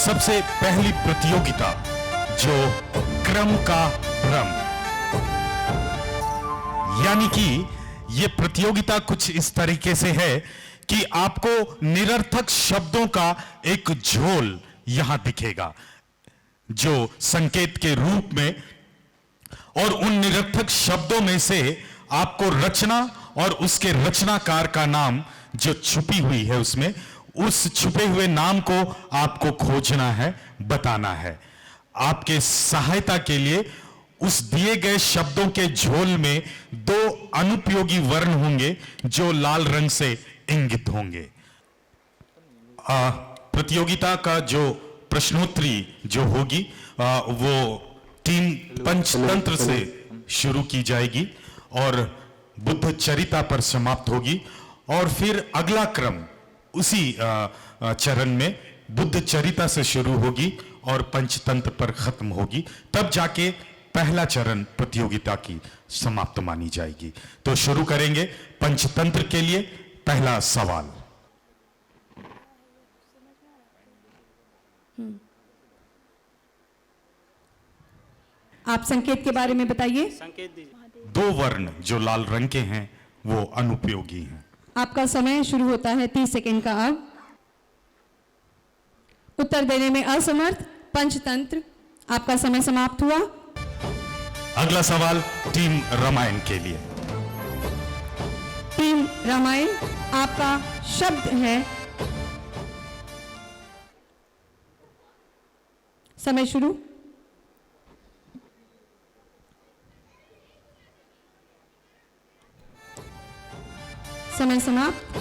सबसे पहली प्रतियोगिता जो क्रम का भ्रम, यानी कि यह प्रतियोगिता कुछ इस तरीके से है कि आपको निरर्थक शब्दों का एक झोल यहां दिखेगा जो संकेत के रूप में, और उन निरर्थक शब्दों में से आपको रचना और उसके रचनाकार का नाम जो छुपी हुई है उसमें, उस छुपे हुए नाम को आपको खोजना है, बताना है। आपके सहायता के लिए उस दिए गए शब्दों के झोल में दो अनुपयोगी वर्ण होंगे जो लाल रंग से इंगित होंगे। प्रतियोगिता का जो प्रश्नोत्तरी जो होगी वो टीम पंचतंत्र से शुरू की जाएगी और बुद्ध चरिता पर समाप्त होगी, और फिर अगला क्रम उसी चरण में बुद्ध चरिता से शुरू होगी और पंचतंत्र पर खत्म होगी। तब जाके पहला चरण प्रतियोगिता की समाप्त मानी जाएगी। तो शुरू करेंगे पंचतंत्र के लिए। पहला सवाल। आप संकेत के बारे में बताइए। संकेत दीजिए। दो वर्ण जो लाल रंग के हैं वो अनुपयोगी हैं। आपका समय शुरू होता है 30 सेकंड का। अब उत्तर देने में असमर्थ पंचतंत्र, आपका समय समाप्त हुआ। अगला सवाल टीम रामायण के लिए। टीम रामायण, आपका शब्द है, समय शुरू। समय समाप्त।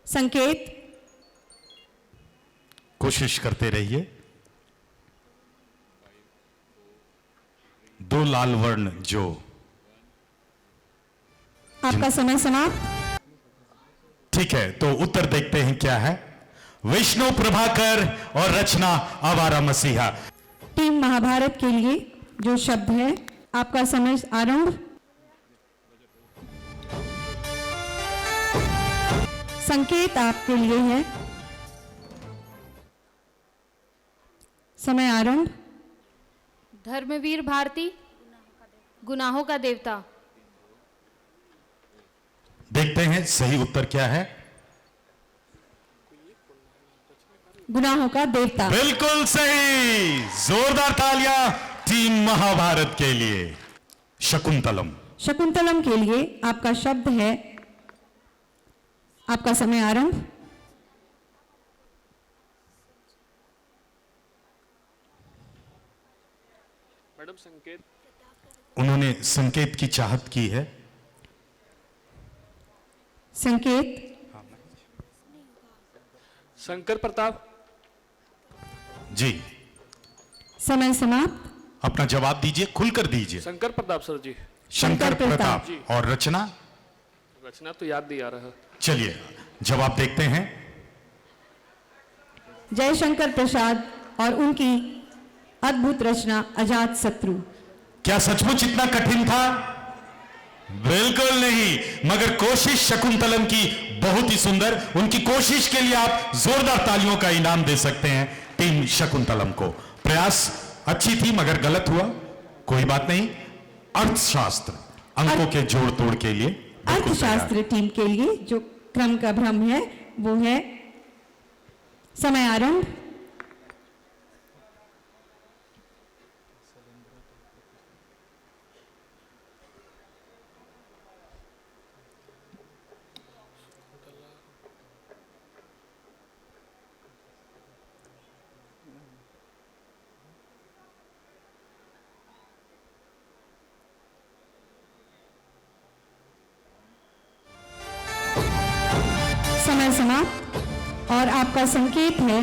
संकेत, कोशिश करते रहिए। दो लाल वर्ण जो। आपका समय समाप्त। ठीक है, तो उत्तर देखते हैं क्या है। विष्णु प्रभाकर और रचना आवारा मसीहा। टीम महाभारत के लिए जो शब्द है, आपका समय आरंभ। संकेत आपके लिए है, समय आरंभ। धर्मवीर भारती, गुनाहों का देवता। देखते हैं सही उत्तर क्या है। गुनाहों का देवता। बिल्कुल सही। जोरदार तालियां टीम महाभारत के लिए। शकुंतलम। शकुंतलम के लिए आपका शब्द है, आपका समय आरंभ। मैडम संकेत। उन्होंने संकेत की चाहत की है। संकेत, शंकर प्रताप। जी, समय समाप्त। अपना जवाब दीजिए, खुलकर दीजिए। शंकर प्रताप सर जी। शंकर प्रताप। जी। और रचना? रचना तो याद नहीं आ रहा। चलिए जवाब देखते हैं। जयशंकर प्रसाद और उनकी अद्भुत रचना अजात शत्रु। क्या सचमुच इतना कठिन था? बिल्कुल नहीं, मगर कोशिश शकुंतलम की बहुत ही सुंदर। उनकी कोशिश के लिए आप जोरदार तालियों का इनाम दे सकते हैं टीम शकुंतलम को। प्रयास अच्छी थी मगर गलत हुआ, कोई बात नहीं। अर्थशास्त्र अंकों के जोड़ तोड़ के लिए अर्थशास्त्र टीम के लिए जो क्रम का भ्रम है वो है, समय आरंभ। समय समाप्त। और आपका संकेत है,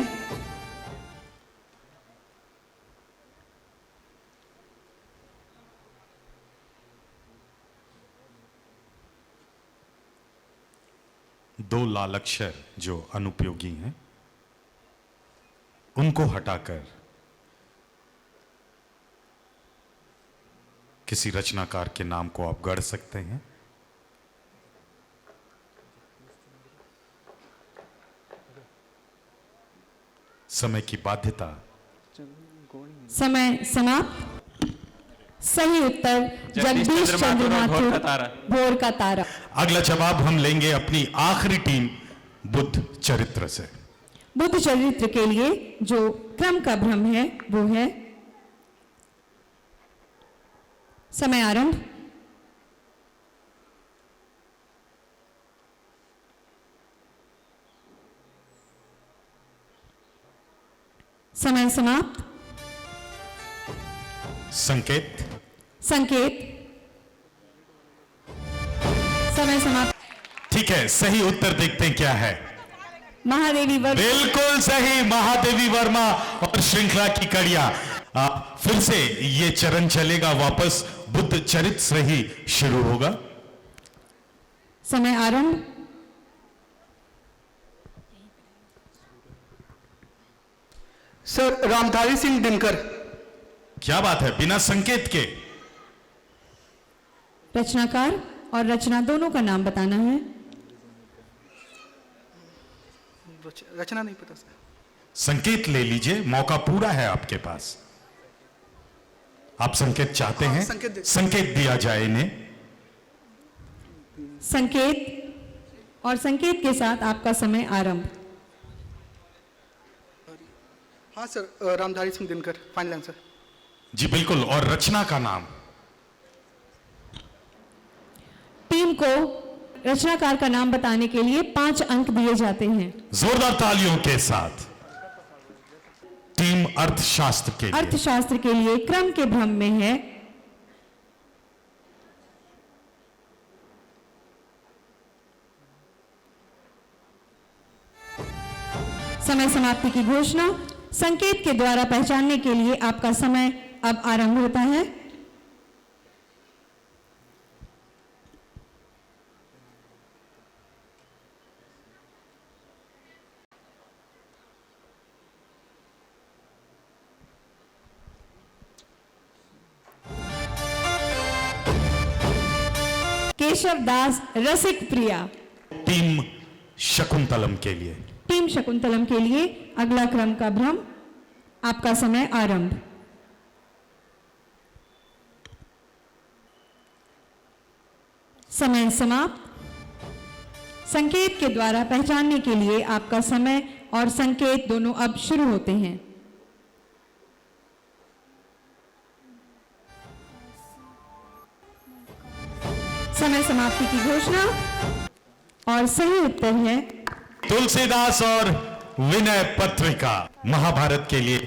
दो लाल अक्षर जो अनुपयोगी हैं उनको हटाकर किसी रचनाकार के नाम को आप गढ़ सकते हैं। समय की बाध्यता। समय समाप्त। सही उत्तर जगदीश चंद्र माथुर, भोर का तारा। अगला जवाब हम लेंगे अपनी आखिरी टीम बुद्ध चरित्र से। बुद्ध चरित्र के लिए जो क्रम का भ्रम है वो है समय आरंभ। समय समाप्त। संकेत। संकेत। समय समाप्त। ठीक है, सही उत्तर देखते हैं क्या है। महादेवी वर्मा। बिल्कुल सही, महादेवी वर्मा। और श्रृंखला की कड़ियां फिर से ये चरण चलेगा वापस, बुद्ध चरित्र से ही शुरू होगा। समय आरंभ। सर रामधारी सिंह दिनकर। क्या बात है, बिना संकेत के। रचनाकार और रचना दोनों का नाम बताना है। रचना नहीं पता सर। संकेत ले लीजिए, मौका पूरा है आपके पास। आप संकेत चाहते हैं? संकेत दिया जाए इन्हें। संकेत और संकेत के साथ आपका समय आरंभ। हाँ सर, रामधारी सिंह दिनकर फाइनल आंसर। जी बिल्कुल, और रचना का नाम। टीम को रचनाकार का नाम बताने के लिए 5 अंक दिए जाते हैं। जोरदार तालियों के साथ टीम अर्थशास्त्र के लिए। अर्थशास्त्र के लिए क्रम के भ्रम में है समय समाप्ति की घोषणा। संकेत के द्वारा पहचानने के लिए आपका समय अब आरंभ होता है। केशव दास रसिक प्रिया। टीम शकुंतलम के लिए। टीम शकुंतलम के लिए अगला क्रम का भ्रम। आपका समय आरंभ। समय समाप्त। संकेत के द्वारा पहचानने के लिए आपका समय और संकेत दोनों अब शुरू होते हैं। समय समाप्ति की घोषणा और सही उत्तर है तुलसीदास और विनय पत्रिका। महाभारत के लिए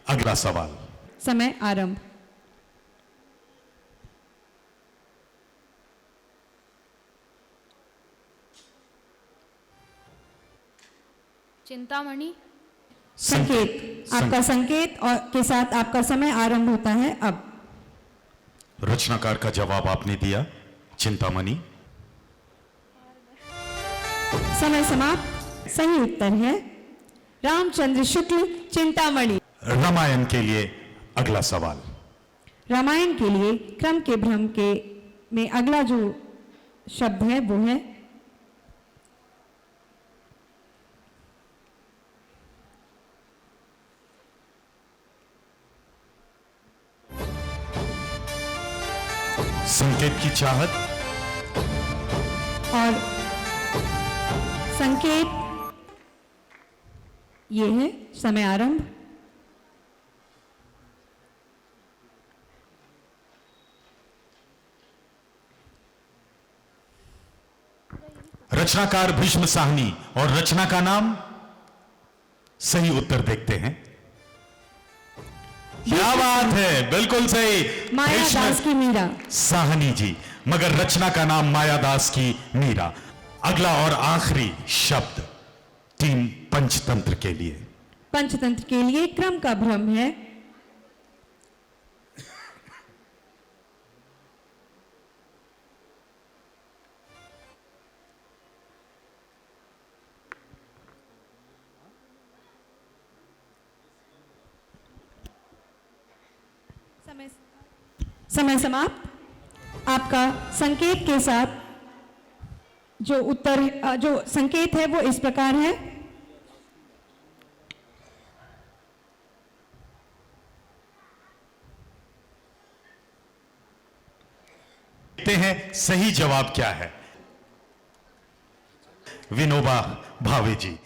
अगला सवाल। समय आरंभ। चिंतामणि। संकेत। आपका संकेत और के साथ आपका समय आरंभ होता है अब। रचनाकार का जवाब आपने दिया, चिंतामणि। समय समाप्त। सही उत्तर है रामचंद्र शुक्ल चिंतामणि। रामायण के लिए अगला सवाल। रामायण के लिए क्रम के भ्रम के में अगला जो शब्द है वो है संकेत की चाहत। और संकेत ये है समय आरंभ। रचनाकार भीष्म साहनी और रचना का नाम। सही उत्तर देखते हैं। क्या बात है, बिल्कुल सही। मायादास की मीरा। साहनी जी, मगर रचना का नाम मायादास की मीरा। अगला और आखिरी शब्द टीम पंचतंत्र के लिए। पंचतंत्र के लिए क्रम का भ्रम है समय समाप्त। आपका संकेत के साथ जो उत्तर जो संकेत है वो इस प्रकार है देखते हैं सही जवाब क्या है। विनोबा भावे जी।